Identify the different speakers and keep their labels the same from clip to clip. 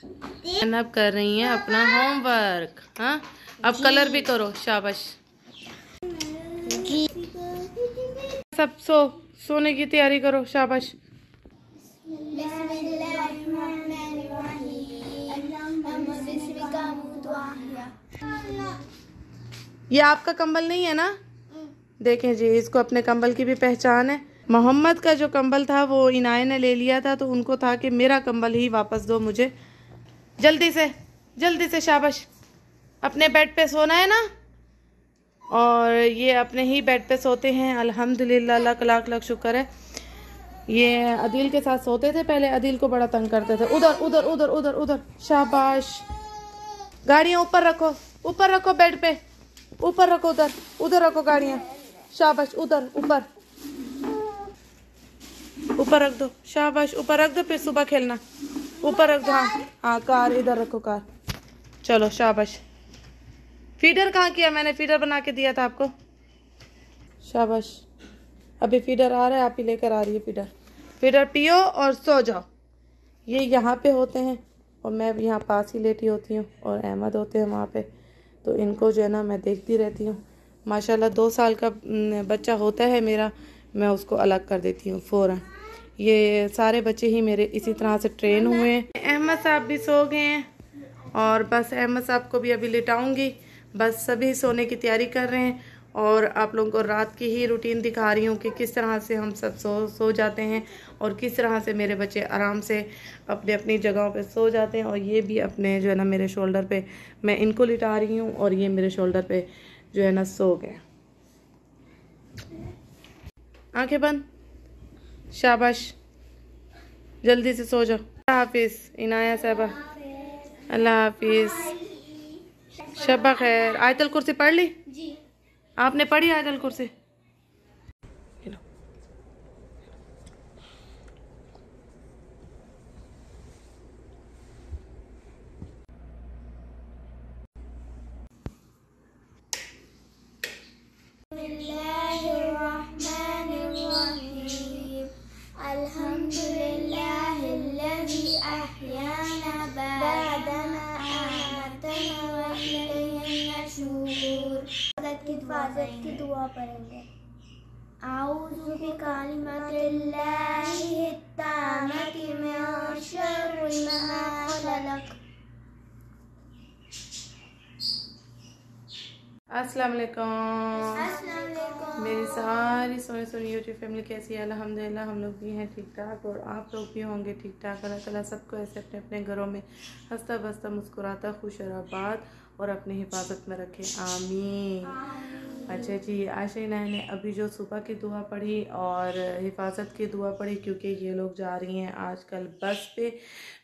Speaker 1: अब कर रही हैं अपना होमवर्क। हाँ, अब कलर भी करो। शाबाश। सब सोने की तैयारी करो। शाबाश। ये आपका कंबल नहीं है ना? देखें जी, इसको अपने कंबल की भी पहचान है। मोहम्मद का जो कंबल था वो इनाया ने ले लिया था, तो उनको था कि मेरा कंबल ही वापस दो मुझे। जल्दी से शाबाश। अपने बेड पे सोना है ना, और ये अपने ही बेड पे सोते हैं अल्हम्दुलिल्लाह। लाख लाख लाख शुक्र है। ये अदील के साथ सोते थे पहले, अदील को बड़ा तंग करते थे। उधर उधर उधर उधर उधर। शाबाश। गाड़ियाँ ऊपर रखो बेड पे, ऊपर रखो, उधर उधर रखो गाड़ियाँ। शाबाश। उधर ऊपर रख दो। शाबाश, ऊपर रख दो, फिर सुबह खेलना। ऊपर रख दो। हाँ, कार इधर रखो, कार। चलो शाबाश। फीडर कहाँ किया? मैंने फीडर बना के दिया था आपको। शाबाश। अभी फीडर आ रहा है, आप ही लेकर आ रही है फीडर। फीडर पियो और सो जाओ। ये यहाँ पे होते हैं और मैं यहाँ पास ही लेटी होती हूँ, और अहमद होते हैं वहाँ पे। तो इनको जो है ना मैं देखती रहती हूँ। माशाल्लाह 2 साल का बच्चा होता है मेरा, मैं उसको अलग कर देती हूँ फ़ौरन। ये सारे बच्चे ही मेरे इसी तरह से ट्रेन हुए हैं। अहमद साहब भी सो गए हैं, और बस अहमद साहब को भी अभी लिटाऊंगी। बस सभी सोने की तैयारी कर रहे हैं, और आप लोगों को रात की ही रूटीन दिखा रही हूँ कि किस तरह से हम सब सो जाते हैं, और किस तरह से मेरे बच्चे आराम से अपने अपनी जगहों पे सो जाते हैं। और ये भी अपने जो है ना मेरे शोल्डर पे, मैं इनको लिटा रही हूँ और ये मेरे शोल्डर पे जो है ना सो गए। आंखें बंद। शाबाश। जल्दी से सो जाओ। अल्लाह हाफिज़ इनाया साहबा। अल्लाह हाफिज़। शबा खैर। आयतल कुर्सी पढ़ ली? जी। आपने पढ़ी आयतल कुर्सी?
Speaker 2: हिफाजत की दुआ पढ़ेंगे। आऊज़ु बिकलिमातिल्लाहि ताम्मति मिन शर्रि मा खलक़।
Speaker 1: अस्सलाम वालेकुम। मेरी सारी सोनी सोनी यूट्यूब फैमिली कैसी है? अल्हम्दुलिल्लाह हम लोग भी हैं ठीक ठाक, और आप लोग भी होंगे ठीक ठाक। अल्लाह ताला सबको ऐसे अपने अपने घरों में हंसता बसता मुस्कुराता खुश और आबाद और अपनी हिफाजत में रखे। आमीन। अच्छा जी, आशा इनाया ने अभी जो सुबह की दुआ पढ़ी और हिफाजत की दुआ पढ़ी, क्योंकि ये लोग जा रही हैं आजकल बस पे।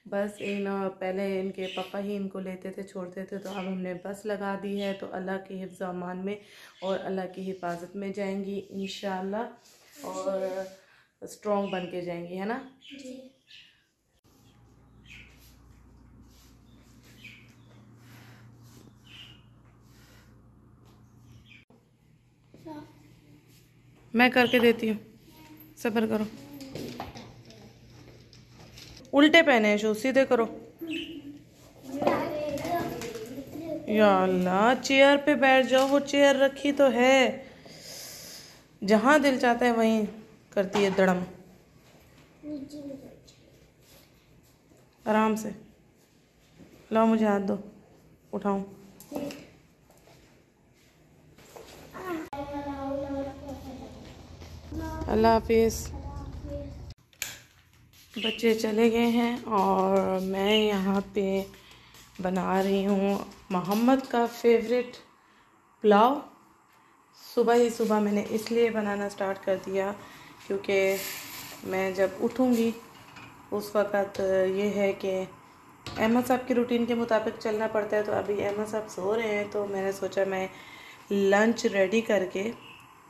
Speaker 1: बस पहले इनके पापा ही इनको लेते थे छोड़ते थे, तो अब हमने बस लगा दी है। तो अल्लाह के हिफ्ज़ अमान में और अल्लाह की हिफाजत में जाएंगी इंशाअल्लाह, और स्ट्रॉन्ग बन के जाएंगी, है ना जी। मैं करके देती हूँ, सब्र करो। उल्टे पहने हैं शूज, सीधे करो। या अल्लाह, चेयर पे बैठ जाओ। वो चेयर रखी तो है, जहाँ दिल चाहता है वहीं करती है दड़म। आराम से लाओ, मुझे हाथ दो, उठाऊं। अल्लाह हाफिज़। बच्चे चले गए हैं और मैं यहाँ पे बना रही हूँ मोहम्मद का फेवरेट पुलाव। सुबह ही सुबह मैंने इसलिए बनाना स्टार्ट कर दिया क्योंकि मैं जब उठूँगी उस वक़्त ये है कि अहमद साहब की रूटीन के मुताबिक चलना पड़ता है। तो अभी अहमद साहब सो रहे हैं, तो मैंने सोचा मैं लंच रेडी करके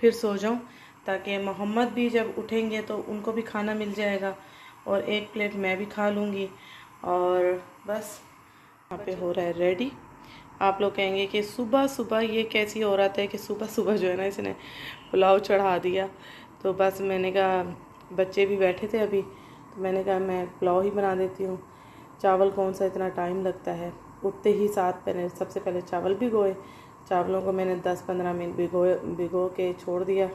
Speaker 1: फिर सो जाऊं, ताकि मोहम्मद भी जब उठेंगे तो उनको भी खाना मिल जाएगा और एक प्लेट मैं भी खा लूँगी। और बस यहाँ पे हो रहा है रेडी। आप लोग कहेंगे कि सुबह सुबह ये कैसी हो रहा है कि सुबह सुबह जो है ना इसने पुलाव चढ़ा दिया। तो बस मैंने कहा, बच्चे भी बैठे थे अभी, तो मैंने कहा मैं पुलाव ही बना देती हूँ। चावल कौन सा इतना टाइम लगता है। उठते ही साथ मैंने सबसे पहले चावल भिगोए, चावलों को मैंने 10-15 मिनट भिगो के छोड़ दिया।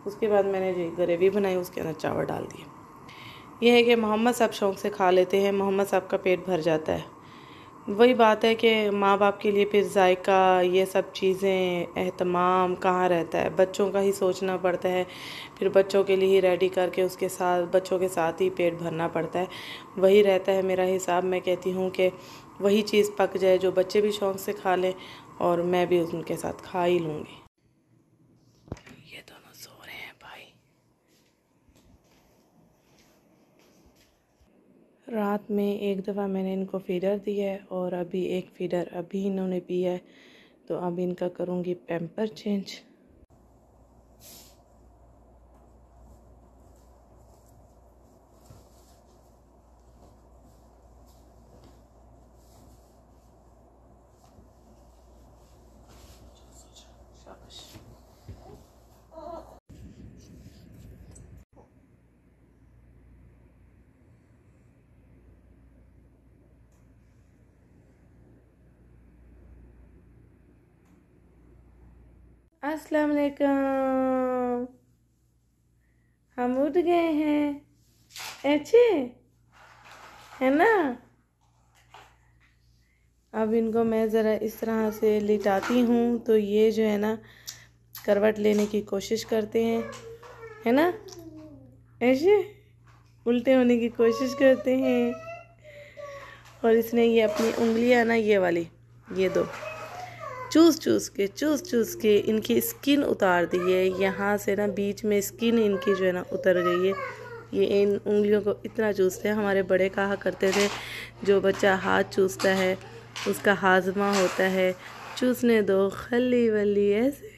Speaker 1: उसके बाद मैंने जो ग्रेवी बनाई उसके अंदर चावल डाल दिए। यह है कि मोहम्मद साहब शौक़ से खा लेते हैं, मोहम्मद साहब का पेट भर जाता है। वही बात है कि माँ बाप के लिए फिर जायका ये सब चीज़ें एहतमाम कहाँ रहता है, बच्चों का ही सोचना पड़ता है, फिर बच्चों के लिए ही रेडी करके उसके साथ बच्चों के साथ ही पेट भरना पड़ता है। वही रहता है मेरा हिसाब। मैं कहती हूँ कि वही चीज़ पक जाए जो बच्चे भी शौक़ से खा लें और मैं भी उनके साथ खा ही लूँगी। ये दोनों सो रहे हैं भाई। रात में एक दफ़ा मैंने इनको फीडर दिया है और अभी एक फीडर अभी इन्होंने पिया है, तो अब इनका करूँगी पैम्पर चेंज। अस्सलाम वालेकुम, हम उठ गए हैं अच्छे है ना। अब इनको मैं ज़रा इस तरह से लिटाती हूँ तो ये जो है ना करवट लेने की कोशिश करते हैं, है ना, ऐसे उल्टे होने की कोशिश करते हैं। और इसने ये अपनी उंगलियां ना ये वाली ये दो चूस चूस के इनकी स्किन उतार दी है। यहाँ से ना बीच में स्किन इनकी जो है ना उतर गई है। ये इन उंगलियों को इतना चूसते हैं। हमारे बड़े कहा करते थे जो बच्चा हाथ चूसता है उसका हाजमा होता है, चूसने दो खली वली ऐसे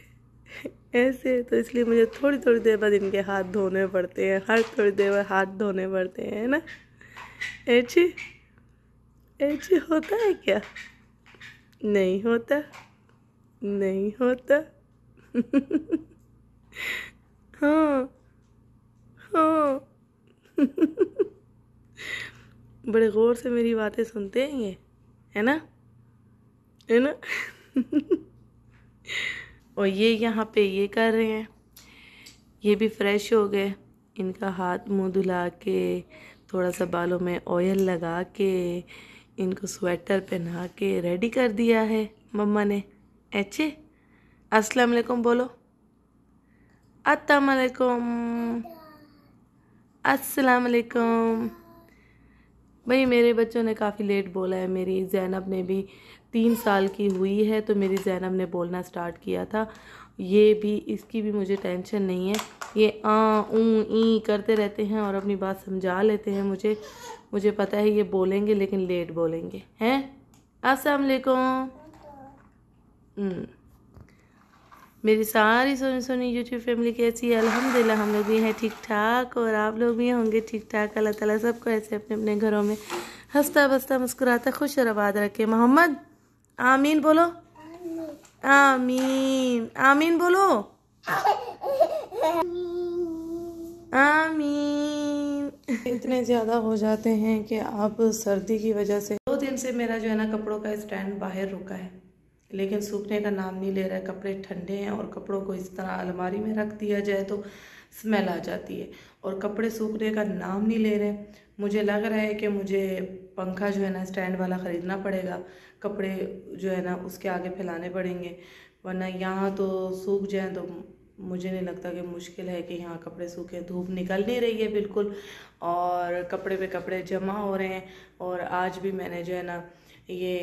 Speaker 1: ऐसे। तो इसलिए मुझे थोड़ी थोड़ी देर बाद इनके हाथ धोने पड़ते हैं, हर थोड़ी देर बाद हाथ धोने पड़ते हैं, है ना। ऐसे ऐसे होता है क्या? नहीं होता, नहीं होता। हाँ हाँ। बड़े गौर से मेरी बातें सुनते हैं ये, है ना, है ना। और ये यहाँ पे ये कर रहे हैं, ये भी फ्रेश हो गए। इनका हाथ मुंह धुला के थोड़ा सा बालों में ऑयल लगा के इनको स्वेटर पहना के रेडी कर दिया है मम्मा ने। अच्छे अस्सलाम वालेकुम बोलो, अस्सलाम वालेकुम, अस्सलाम वालेकुम। भाई मेरे बच्चों ने काफ़ी लेट बोला है। मेरी ज़ैनब ने भी 3 साल की हुई है तो मेरी ज़ैनब ने बोलना स्टार्ट किया था। ये भी इसकी भी मुझे टेंशन नहीं है, ये आ ऊ ई करते रहते हैं और अपनी बात समझा लेते हैं। मुझे पता है ये बोलेंगे लेकिन लेट बोलेंगे हैं। अस्सलाम वालेकुम। मेरी सारी सोनी यूट्यूब फैमिली कैसी है? अल्हम्दुलिल्लाह हम लोग भी हैं ठीक ठाक और आप लोग भी होंगे ठीक ठाक। अल्लाह ताला सबको ऐसे अपने अपने घरों में हंसता बसता मुस्कुराता खुश और आबाद रखे। मोहम्मद आमीन बोलो, आमीन आमीन बोलो, आमीन। इतने ज़्यादा हो जाते हैं कि अब सर्दी की वजह से 2 दिन से मेरा जो है ना कपड़ों का स्टैंड बाहर रुका है, लेकिन सूखने का नाम नहीं ले रहा है। कपड़े ठंडे हैं और कपड़ों को इस तरह अलमारी में रख दिया जाए तो स्मेल आ जाती है और कपड़े सूखने का नाम नहीं ले रहे। मुझे लग रहा है कि मुझे पंखा जो है ना स्टैंड वाला ख़रीदना पड़ेगा, कपड़े जो है ना उसके आगे फैलाने पड़ेंगे, वरना यहाँ तो सूख जाए तो मुझे नहीं लगता कि मुश्किल है कि यहाँ कपड़े सूखे। धूप निकल नहीं रही है बिल्कुल और कपड़े पे कपड़े जमा हो रहे हैं। और आज भी मैंने जो है ना ये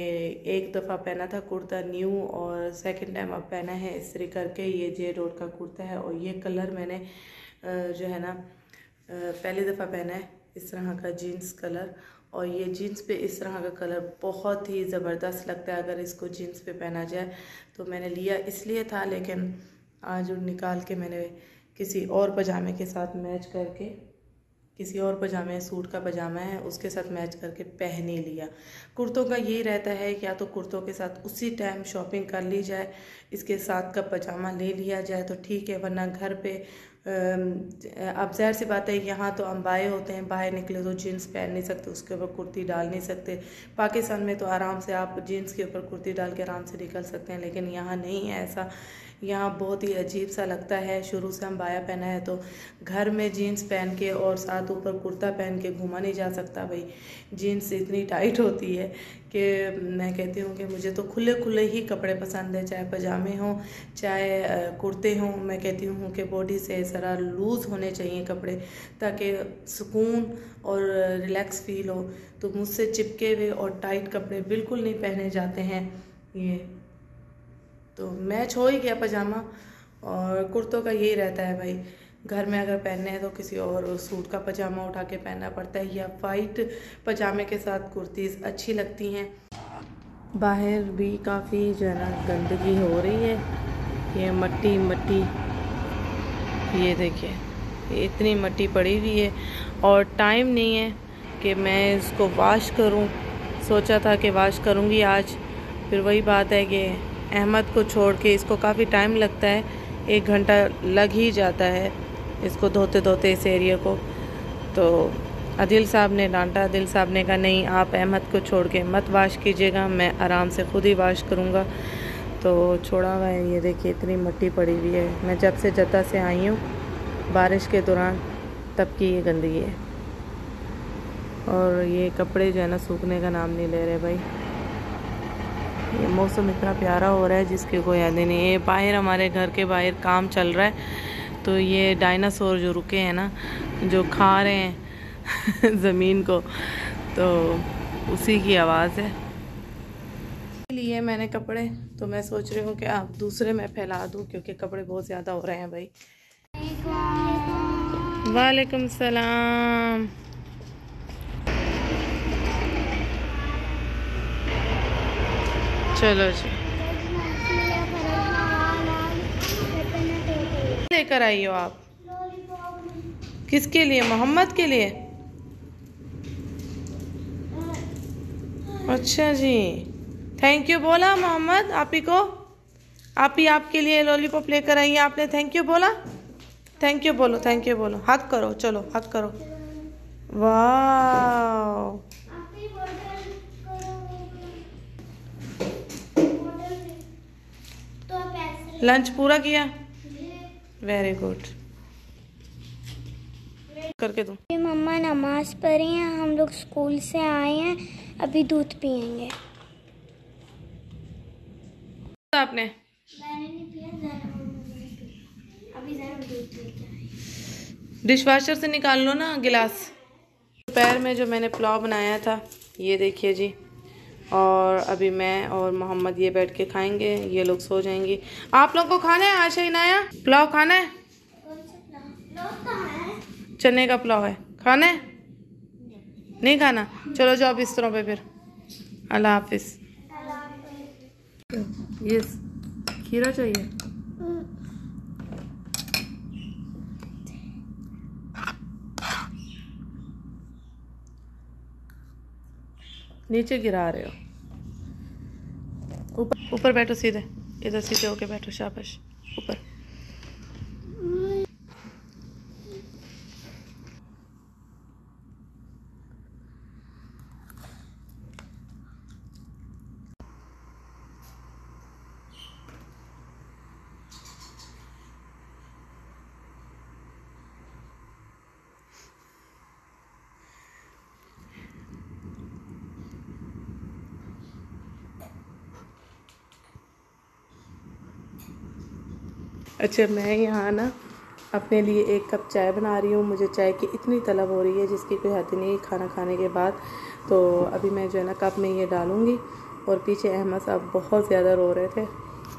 Speaker 1: एक दफ़ा पहना था कुर्ता न्यू और सेकंड टाइम अब पहना है इस्त्री करके। ये जे रोड का कुर्ता है और ये कलर मैंने जो है ना पहली दफ़ा पहना है इस तरह का जीन्स कलर। और ये जीन्स पे इस तरह का कलर बहुत ही ज़बरदस्त लगता है अगर इसको जीन्स पे पहना जाए। तो मैंने लिया इसलिए था, लेकिन आज निकाल के मैंने किसी और पजामे के साथ मैच करके, किसी और पजामे सूट का पजामा है उसके साथ मैच करके पहन ही लिया। कुर्तों का यही रहता है कि या तो कुर्तों के साथ उसी टाइम शॉपिंग कर ली जाए, इसके साथ का पजामा ले लिया जाए तो ठीक है, वरना घर पे अब ज़ाहिर सी बात है, यहाँ तो अम्बाए होते हैं, बाहर निकले तो जीन्स पहन नहीं सकते, उसके ऊपर कुर्ती डाल नहीं सकते। पाकिस्तान में तो आराम से आप जीन्स के ऊपर कुर्ती डाल के आराम से निकल सकते हैं, लेकिन यहाँ नहीं है ऐसा। यहाँ बहुत ही अजीब सा लगता है। शुरू से हम बाया पहना है तो घर में जीन्स पहन के और साथ ऊपर कुर्ता पहन के घूमा नहीं जा सकता भाई। जीन्स इतनी टाइट होती है कि मैं कहती हूँ कि मुझे तो खुले खुले ही कपड़े पसंद है, चाहे पजामे हों चाहे कुर्ते हों। मैं कहती हूँ कि बॉडी से ज़रा लूज़ होने चाहिए कपड़े, ताकि सुकून और रिलैक्स फील हो। तो मुझसे चिपके हुए और टाइट कपड़े बिल्कुल नहीं पहने जाते हैं। ये तो मैच हो ही गया पजामा और कुर्तों का यही रहता है भाई। घर में अगर पहनने हैं तो किसी और सूट का पजामा उठा के पहनना पड़ता है, या वाइट पजामे के साथ कुर्तीज़ अच्छी लगती हैं। बाहर भी काफ़ी जो है ना गंदगी हो रही है, ये मट्टी मट्टी, ये देखिए ये इतनी मट्टी पड़ी हुई है और टाइम नहीं है कि मैं इसको वॉश करूं। सोचा था कि वॉश करूंगी आज, फिर वही बात है कि अहमद को छोड़ के इसको काफ़ी टाइम लगता है, 1 घंटा लग ही जाता है इसको धोते धोते इस एरिया को। तो आदिल साहब ने डांटा, आदिल साहब ने कहा नहीं आप अहमद को छोड़ के मत वाश कीजिएगा, मैं आराम से खुद ही वाश करूँगा। तो छोड़ा हुआ है। ये देखिए इतनी मिट्टी पड़ी हुई है। मैं जब से जद्दा से आई हूँ बारिश के दौरान तब की ये गंदगी है, और ये कपड़े जो है ना सूखने का नाम नहीं ले रहे भाई। ये मौसम इतना प्यारा हो रहा है जिसके कोई याद नहीं है। बाहर हमारे घर के बाहर काम चल रहा है, तो ये डायनासोर जो रुके हैं ना, जो खा रहे हैं ज़मीन को, तो उसी की आवाज़ है। लिए मैंने कपड़े, तो मैं सोच रही हूँ कि आप दूसरे में फैला दूँ क्योंकि कपड़े बहुत ज़्यादा हो रहे हैं भाई। वालेकुम सलाम। चलो जी लेकर आई हो आप? किसके लिए? मोहम्मद के लिए? अच्छा जी, थैंक यू बोला मोहम्मद आप ही को? आप ही आपके लिए लॉलीपॉप लेकर आई हैं, आपने थैंक यू बोला? थैंक यू बोलो, थैंक यू बोलो, हक करो, चलो हक करो। वाह, लंच पूरा किया? Very good. करके दो।
Speaker 2: मम्मा नमाज पढ़ी हैं, हम लोग स्कूल से आए हैं, अभी दूध पियेंगे।
Speaker 1: आपने?
Speaker 2: मैंने नहीं पिया, अभी दूध पिया।
Speaker 1: डिश वॉशर से निकाल लो ना गिलास। दोपहर में जो मैंने पुलाव बनाया था ये देखिए जी, और अभी मैं और मोहम्मद ये बैठ के खाएंगे, ये लोग सो जाएंगे। आप लोग को खाना है आशा इनाया? पुलाव खाना है? चने का पुलाव है, खाना है? नहीं खाना? चलो जाओ बिस्तरों पे फिर। अल्लाह हाफिज। ये खीरा चाहिए? नीचे गिरा रहे हो? ऊपर बैठो सीधे, इधर सीधे होके बैठो, शाबाश ऊपर। अच्छा, मैं यहाँ ना अपने लिए 1 कप चाय बना रही हूँ। मुझे चाय की इतनी तलब हो रही है जिसकी कोई हद नहीं खाना खाने के बाद। तो अभी मैं जो है ना कप में ये डालूँगी। और पीछे अहमद साहब बहुत ज़्यादा रो रहे थे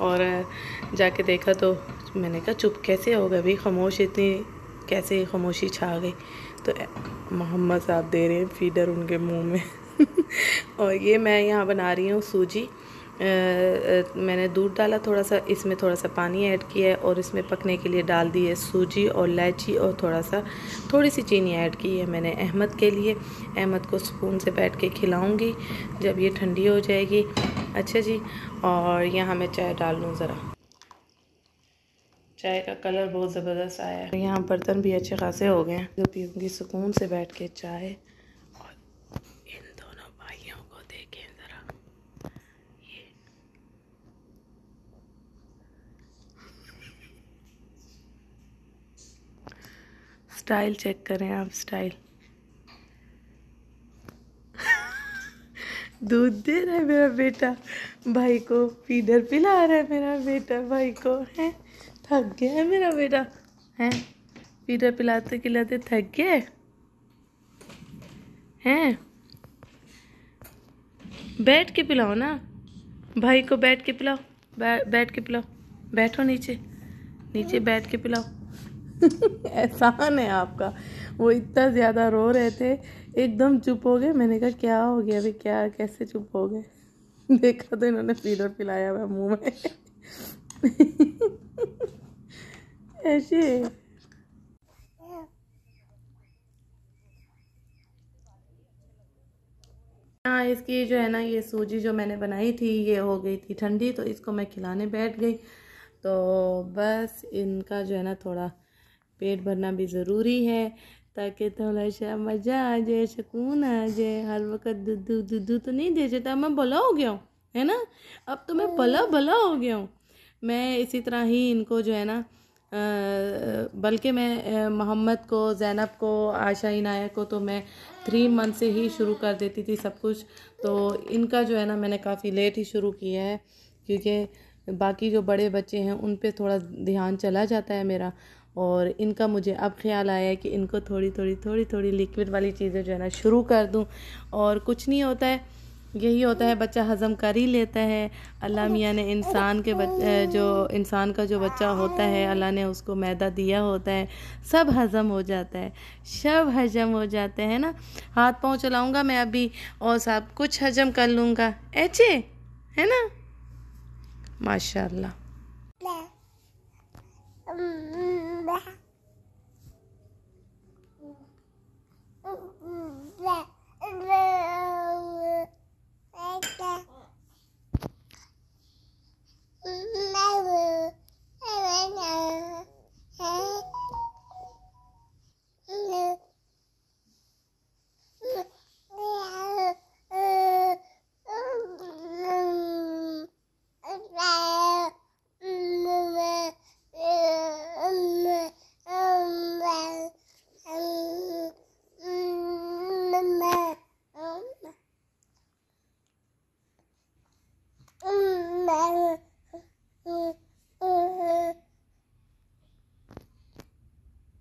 Speaker 1: और जाके देखा तो मैंने कहा चुप कैसे हो गए भाई, खामोश इतनी कैसे खामोशी छा गई। तो मोहम्मद साहब दे रहे हैं फीडर उनके मुँह में और ये मैं यहाँ बना रही हूँ सूजी। मैंने दूध डाला थोड़ा सा, इसमें थोड़ा सा पानी ऐड किया है और इसमें पकने के लिए डाल दी है सूजी और इलायची और थोड़ी सी चीनी ऐड की है मैंने अहमद के लिए। अहमद को स्पून से बैठ के खिलाऊंगी जब ये ठंडी हो जाएगी। अच्छा जी, और यहाँ मैं चाय डाल लूँ ज़रा। चाय का कलर बहुत ज़बरदस्त आया है। यहाँ बर्तन भी अच्छे खासे हो गए हैं। जो पीऊँगी सुकून से बैठ के चाय। और इन दोनों भाइयों को देखें ज़रा, ये स्टाइल चेक करें आप, स्टाइल। दूध दे रहा है मेरा बेटा भाई को, फीडर पिला रहा है मेरा बेटा भाई को। है थक गया है मेरा बेटा, है फीडर पिलाते खिलाते थक गया है। बैठ के पिलाओ ना भाई को, बैठ के पिलाओ, बैठ के पिलाओ, बैठो नीचे, नीचे बैठ के पिलाओ। एहसान है आपका। वो इतना ज़्यादा रो रहे थे, एकदम चुप हो गए। मैंने कहा क्या हो गया अभी, क्या कैसे चुप हो गए? देखा तो इन्होंने फीडर पिलाया हुआ मुंह में। ऐसे हाँ, इसकी जो है ना ये सूजी जो मैंने बनाई थी ये हो गई थी ठंडी, तो इसको मैं खिलाने बैठ गई। तो बस इनका जो है ना थोड़ा पेट भरना भी ज़रूरी है, ताकि थोड़ा सा मज़ा आ जाए, सुकून आ जाए। हर वक्त दूध तो नहीं दे जाता। मैं भला हो गया हूँ, है ना, अब तो मैं भला हो गया हूँ। मैं इसी तरह ही इनको जो है ना बल्कि मैं मोहम्मद को, ज़ैनब को, आशा इनाया को तो मैं 3 मंथ से ही शुरू कर देती थी सब कुछ। तो इनका जो है ना मैंने काफ़ी लेट ही शुरू किया है, क्योंकि बाकी जो बड़े बच्चे हैं उन पे थोड़ा ध्यान चला जाता है मेरा। और इनका मुझे अब ख्याल आया है कि इनको थोड़ी थोड़ी लिक्विड वाली चीज़ें जो है ना शुरू कर दूं। और कुछ नहीं होता है, यही होता है, बच्चा हज़म कर ही लेता है। अल्लाह मियाँ ने इंसान के जो इंसान का जो बच्चा होता है, अल्लाह ने उसको मैदा दिया होता है, सब हज़म हो जाता है, सब हज़म हो जाते हैं ना। हाथ पाँव चलाऊँगा मैं अभी और सब कुछ हज़म कर लूँगा, ऐसे है ना, माशाल्लाह।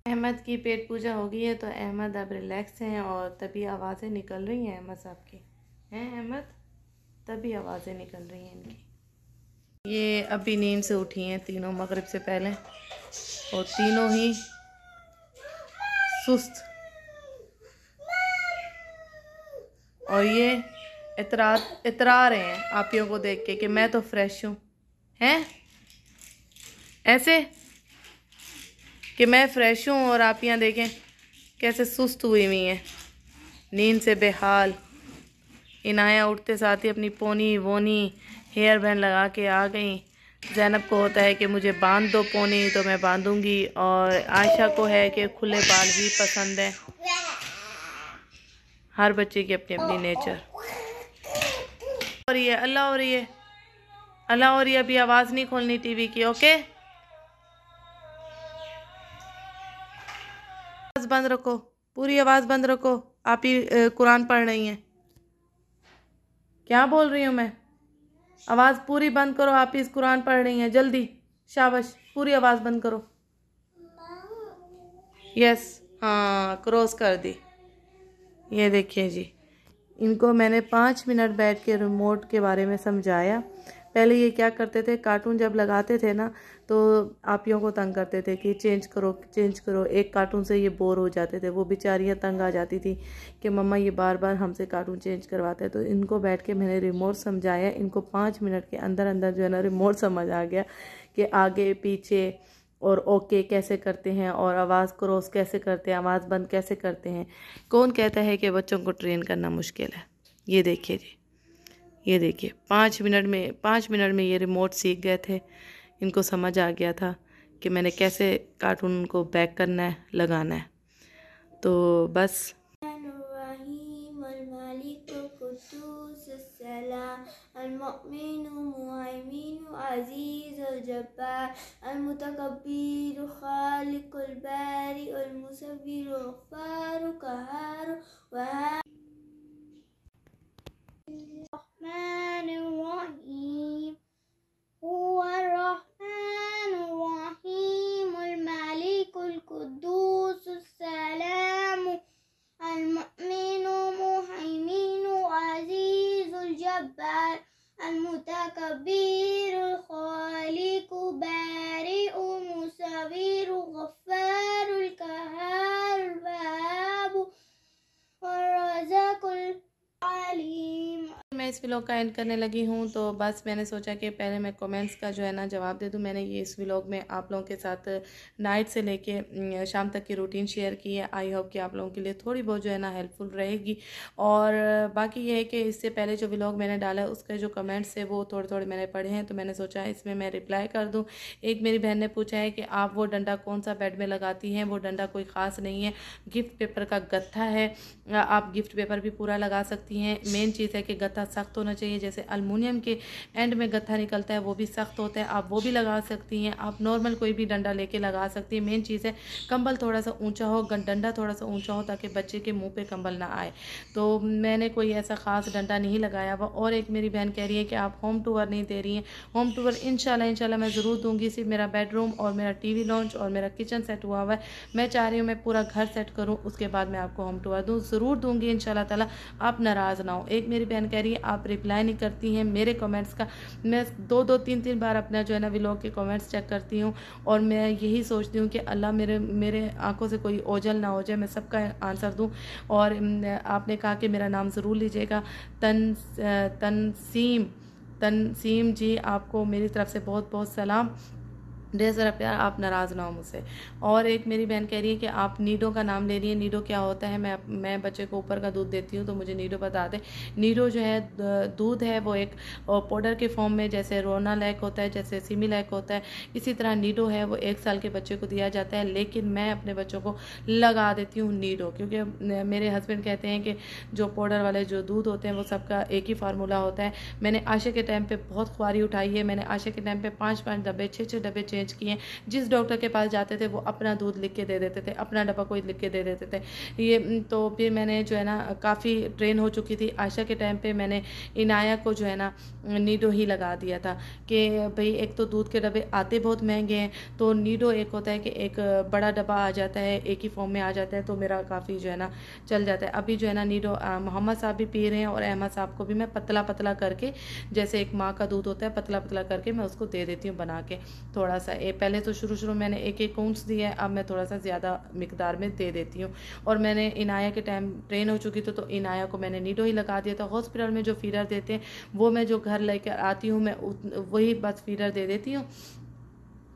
Speaker 1: अहमद की पेट पूजा हो गई है, तो अहमद अब रिलैक्स हैं और तभी आवाज़ें निकल रही हैं अहमद साहब की, हैं अहमद, तभी आवाज़ें निकल रही हैं इनकी। ये अभी नींद से उठी हैं तीनों मगरिब से पहले, और तीनों ही सुस्त। और ये इतरा रहे हैं आपियों को देख के कि मैं तो फ्रेश हूँ, हैं ऐसे कि मैं फ़्रेश हूँ, और आप यहाँ देखें कैसे सुस्त हुई हुई हैं, नींद से बेहाल। इनाया उठते साथ ही अपनी पोनी वोनी हेयर बैंड लगा के आ गई। ज़ैनब को होता है कि मुझे बांध दो पोनी, तो मैं बांधूंगी। और आयशा को है कि खुले बाल ही पसंद है। हर बच्चे की अपनी अपनी नेचर। और ये अल्लाह, और ये अल्लाह, और ये अभी आवाज़ नहीं खोलनी टीवी की, ओके? बंद रखो, पूरी आवाज़ बंद रखो। आप ही कुरान पढ़ रही हैं, क्या बोल रही हूँ मैं? आवाज़ पूरी बंद करो, आप ही कुरान पढ़ रही हैं, जल्दी शाबाश, पूरी आवाज़ बंद करो। यस, हाँ क्रॉस कर दी। ये देखिए जी, इनको मैंने 5 मिनट बैठ के रिमोट के बारे में समझाया। पहले ये क्या करते थे, कार्टून जब लगाते थे ना तो आपियों को तंग करते थे कि चेंज करो। एक कार्टून से ये बोर हो जाते थे, वो बेचारियाँ तंग आ जाती थी कि मम्मा ये बार बार हमसे कार्टून चेंज करवाते हैं। तो इनको बैठ के मैंने रिमोट समझाया। इनको 5 मिनट के अंदर अंदर जो है ना रिमोट समझ आ गया कि आगे पीछे और ओके कैसे करते हैं, और आवाज़ क्रॉस कैसे करते हैं, आवाज़ बंद कैसे करते हैं। कौन कहता है कि बच्चों को ट्रेन करना मुश्किल है? ये देखिए जी, ये देखिए 5 मिनट में ये रिमोट सीख गए थे। इनको समझ आ गया था कि मैंने कैसे कार्टून को बैक करना है, लगाना है। तो बस मैं इस व्लॉग का एंड करने लगी हूँ। तो बस मैंने सोचा कि पहले मैं कमेंट्स का जो है ना जवाब दे दूँ। मैंने ये इस व्लॉग में आप लोगों के साथ नाइट से लेके शाम तक की रूटीन शेयर की है। आई होप कि आप लोगों के लिए थोड़ी बहुत जो है ना हेल्पफुल रहेगी। और बाकी ये है कि इससे पहले जो व्लॉग मैंने डाला है उसके जो कमेंट्स है वो थोड़े थोड़े मैंने पढ़े हैं, तो मैंने सोचा इसमें मैं रिप्लाई कर दूँ। एक मेरी बहन ने पूछा है कि आप वो डंडा कौन सा बेड में लगाती हैं। वो डंडा कोई ख़ास नहीं है, गिफ्ट पेपर का गत्था है। आप गिफ्ट पेपर भी पूरा लगा सकती हैं। मेन चीज़ है कि गत्था सख्त होना चाहिए, जैसे अल्मुनियम के एंड में गत्था निकलता है वो भी सख्त होता है, आप वो भी लगा सकती हैं। आप नॉर्मल कोई भी डंडा लेके लगा सकती हैं। मेन चीज़ है कंबल थोड़ा सा ऊंचा हो, डंडा थोड़ा सा ऊंचा हो, ताकि बच्चे के मुंह पे कंबल ना आए। तो मैंने कोई ऐसा ख़ास डंडा नहीं लगाया हुआ। और एक मेरी बहन कह रही है कि आप होम टूर नहीं दे रही हैं। होम टूर इंशाल्लाह मैं ज़रूर दूँगी। सिर्फ मेरा बेडरूम और मेरा TV लॉन्च और मेरा किचन सेट हुआ है। मैं चाह रही हूँ मैं पूरा घर सेट करूँ, उसके बाद मैं आपको होम टूर दूँ, ज़रूर दूँगी इंशाल्लाह ताला। आप नाराज़ ना हो। एक मेरी बहन कह रही है आप रिप्लाई नहीं करती हैं मेरे कमेंट्स का। मैं 2-3 बार अपना जो है ना व्लॉग के कमेंट्स चेक करती हूँ, और मैं यही सोचती हूँ कि अल्लाह मेरे आंखों से कोई ओझल ना हो जाए, मैं सबका आंसर दूँ। और आपने कहा कि मेरा नाम ज़रूर लीजिएगा। तनसीम जी, आपको मेरी तरफ से बहुत बहुत सलाम। ढेर सारा प्यार, आप नाराज़ ना हो मुझसे। और एक मेरी बहन कह रही है कि आप नीडो का नाम ले रही है। नीडो क्या होता है? मैं बच्चे को ऊपर का दूध देती हूँ तो मुझे नीडो बता दे। नीडो जो है दूध है, वो एक पाउडर के फॉर्म में, जैसे रोना लैक होता है, जैसे सिमी लैक होता है, इसी तरह नीडो है, वो 1 साल के बच्चे को दिया जाता है। लेकिन मैं अपने बच्चों को लगा देती हूँ नीडो, क्योंकि मेरे हस्बैंड कहते हैं कि जो पाउडर वाले जो दूध होते हैं वो सबका एक ही फार्मूला होता है। मैंने आशा के टाइम पे बहुत ख्वारी उठाई है। मैंने आशा के टाइम पे 5-5 डब्बे 6-6 डब्बे चेंज किए। जिस डॉक्टर के पास जाते थे वो अपना दूध लिख के दे देते थे, अपना डब्बा कोई लिख के दे देते थे। ये तो फिर मैंने जो है ना काफ़ी ट्रेन हो चुकी थी। आशा के टाइम पे मैंने इनाया को जो है ना नीडो ही लगा दिया था कि भाई एक तो दूध के डब्बे आते बहुत महंगे हैं, तो नीडो एक होता है कि एक बड़ा डब्बा आ जाता है, एक ही फॉर्म में आ जाता है, तो मेरा काफ़ी जो है ना चल जाता है। अभी जो है ना नीडो मोहम्मद साहब भी पी रहे हैं, और अहमद साहब को भी मैं पतला पतला करके, जैसे एक माँ का दूध होता है पतला पतला करके मैं उसको दे देती हूँ बना के। थोड़ा सा पहले तो शुरू मैंने 1-1 ओंस दिया है, अब मैं थोड़ा सा ज़्यादा मिकदार में दे देती हूँ। और मैंने इनाया के टाइम ट्रेन हो चुकी थी, तो इनाया को मैंने नीडो ही लगा दिया था। हॉस्पिटल में जो फीडर देते हैं वो मैं जो घर लेकर आती हूँ मैं वही बस फीडर दे देती हूँ,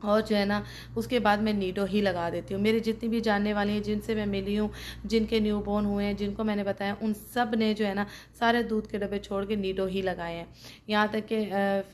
Speaker 1: और जो है ना उसके बाद मैं नीडो ही लगा देती हूँ। मेरी जितनी भी जानने वाली हैं, जिनसे मैं मिली हूँ, जिनके न्यूबॉर्न हुए हैं, जिनको मैंने बताया, उन सब ने जो है ना सारे दूध के डब्बे छोड़ के नीडो ही लगाए हैं। यहाँ तक कि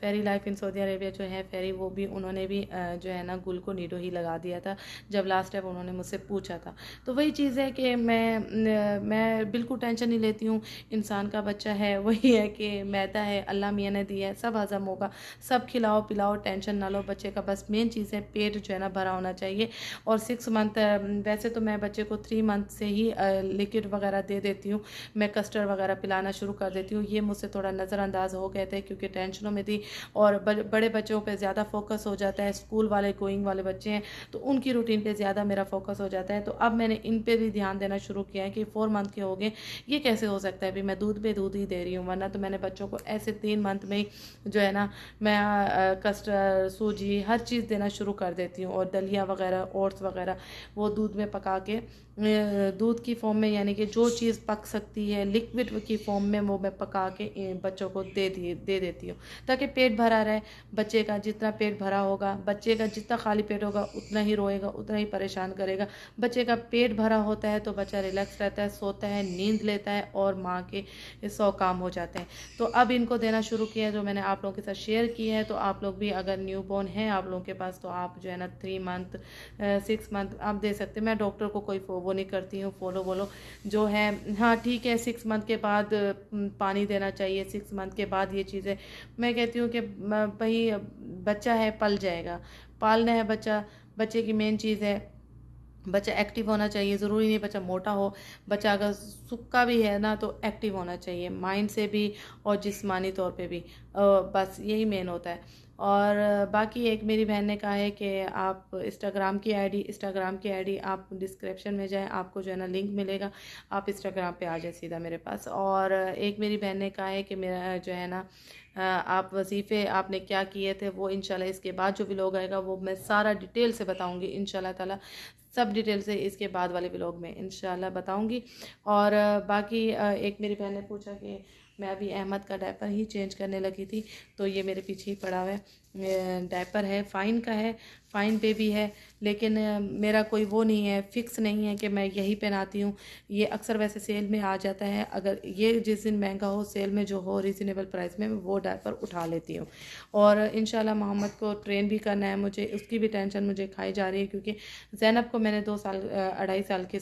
Speaker 1: फेरी लाइफ इन सऊदी अरेबिया जो है फेरी, वो भी उन्होंने भी जो है ना गुल को नीडो ही लगा दिया था जब लास्ट टाइम उन्होंने मुझसे पूछा था। तो वही चीज़ है कि मैं बिल्कुल टेंशन नहीं लेती हूँ। इंसान का बच्चा है, वही है कि मैदा है, अल्लाह मियाँ ने दिया है, सब हज़म होगा, सब खिलाओ पिलाओ, टेंशन ना लो बच्चे का। बस मेन चीज़ है पेट जो है ना भरा होना चाहिए। और 6 मंथ, वैसे तो मैं बच्चे को 3 मंथ से ही लिक्विड वगैरह दे देती हूँ, मैं कस्टर्ड वगैरह पिलाना शुरू कर देती हूँ। ये मुझसे थोड़ा नज़रअंदाज हो गए थे क्योंकि टेंशनों में थी, और बड़े बच्चों पे ज़्यादा फोकस हो जाता है। स्कूल वाले गोइंग वाले बच्चे हैं तो उनकी रूटीन पे ज़्यादा मेरा फोकस हो जाता है। तो अब मैंने इन पे भी ध्यान देना शुरू किया है कि 4 मंथ के हो गए, ये कैसे हो सकता है? अभी मैं दूध पे दूध ही दे रही हूँ, वरना तो मैंने बच्चों को ऐसे 3 मंथ में ही जो है ना मैं कस्टर्ड, सूजी, हर चीज़ देना शुरू कर देती हूँ। और दलिया वगैरह, ओट्स वगैरह वो दूध में पका के, दूध की फॉर्म में, यानी कि जो चीज़ पक सकती है लिक्विड की फॉर्म में, वो मैं पका के बच्चों को दे देती हूँ, ताकि पेट भरा रहे बच्चे का। जितना पेट भरा होगा बच्चे का, जितना खाली पेट होगा उतना ही रोएगा, उतना ही परेशान करेगा। बच्चे का पेट भरा होता है तो बच्चा रिलैक्स रहता है, सोता है, नींद लेता है, और माँ के 100 काम हो जाते हैं। तो अब इनको देना शुरू किया है, जो मैंने आप लोगों के साथ शेयर किया है। तो आप लोग भी अगर न्यूबॉर्न है आप लोगों के पास तो आप जो है ना 3 मंथ 6 मंथ आप दे सकते हैं। मैं डॉक्टर को कोई वो नहीं करती हूँ फॉलो बोलो जो है। हाँ ठीक है, 6 मंथ के बाद पानी देना चाहिए, 6 मंथ के बाद ये चीज़ें मैं कहती हूँ कि भाई बच्चा है पल जाएगा, पालना है बच्चा, बच्चे की मेन चीज़ है बच्चा एक्टिव होना चाहिए। ज़रूरी नहीं बच्चा मोटा हो, बच्चा अगर सूखा भी है ना तो एक्टिव होना चाहिए, माइंड से भी और जिस्मानी तौर पे भी, बस यही मेन होता है। और बाकी एक मेरी बहन ने कहा है कि आप इंस्टाग्राम की आईडी आप डिस्क्रिप्शन में जाएं, आपको जो है ना लिंक मिलेगा, आप इंस्टाग्राम पे आ जाए सीधा मेरे पास। और एक मेरी बहन ने कहा है कि मेरा जो है ना आप वजीफ़े आपने क्या किए थे वो इंशाल्लाह इसके बाद जो व्लॉग आएगा वो मैं सारा डिटेल से बताऊंगी इंशाल्लाह ताला, सब डिटेल से इसके बाद वाले व्लॉग में इंशाल्लाह बताऊंगी। और बाकी एक मेरी बहन ने पूछा कि मैं अभी अहमद का डायपर ही चेंज करने लगी थी, तो ये मेरे पीछे ही पड़ा हुआ है डायपर है, फ़ाइन का है, फ़ाइन बेबी है, लेकिन मेरा कोई वो नहीं है, फिक्स नहीं है कि मैं यही पहनाती हूँ। ये अक्सर वैसे सेल में आ जाता है, अगर ये जिस दिन महंगा हो सेल में जो हो रीज़नेबल प्राइस में, मैं वो डायपर उठा लेती हूँ। और इंशाल्लाह मोहम्मद को ट्रेन भी करना है मुझे, उसकी भी टेंशन मुझे खाई जा रही है, क्योंकि ज़ैनब को मैंने 2 साल 2.5 साल के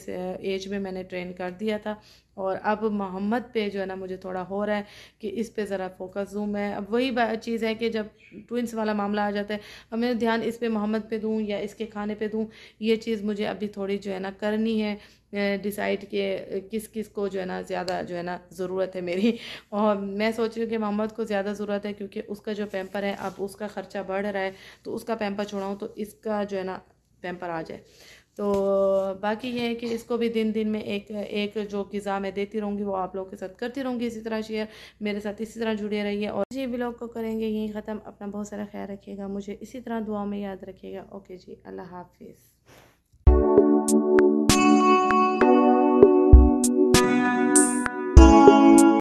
Speaker 1: एज में मैंने ट्रेन कर दिया था, और अब मोहम्मद पे जो है ना मुझे थोड़ा हो रहा है कि इस पे ज़रा फोकस दूँ मैं। अब वही चीज़ है कि जब ट्विंस वाला मामला आ जाता है, अब मैं ध्यान इस पे मोहम्मद पे दूँ या इसके खाने पे दूँ, ये चीज़ मुझे अभी थोड़ी जो है ना करनी है डिसाइड कि किस किस को जो है ना ज़्यादा जो है ना ज़रूरत है मेरी। और मैं सोच रही हूँ कि मोहम्मद को ज़्यादा ज़रूरत है, क्योंकि उसका जो पैम्पर है अब उसका ख़र्चा बढ़ रहा है, तो उसका पैम्पर छोड़ाऊँ तो इसका जो है ना पैम्पर आ जाए। तो बाकी ये है कि इसको भी दिन दिन में एक एक जो ग़िज़ा मैं देती रहूँगी वो आप लोगों के साथ करती रहूँगी, इसी तरह शेयर मेरे साथ इसी तरह जुड़े रहिए। और जी व्लॉग को करेंगे यहीं ख़त्म। अपना बहुत सारा ख्याल रखिएगा, मुझे इसी तरह दुआ में याद रखिएगा। ओके जी, अल्लाह हाफिज़।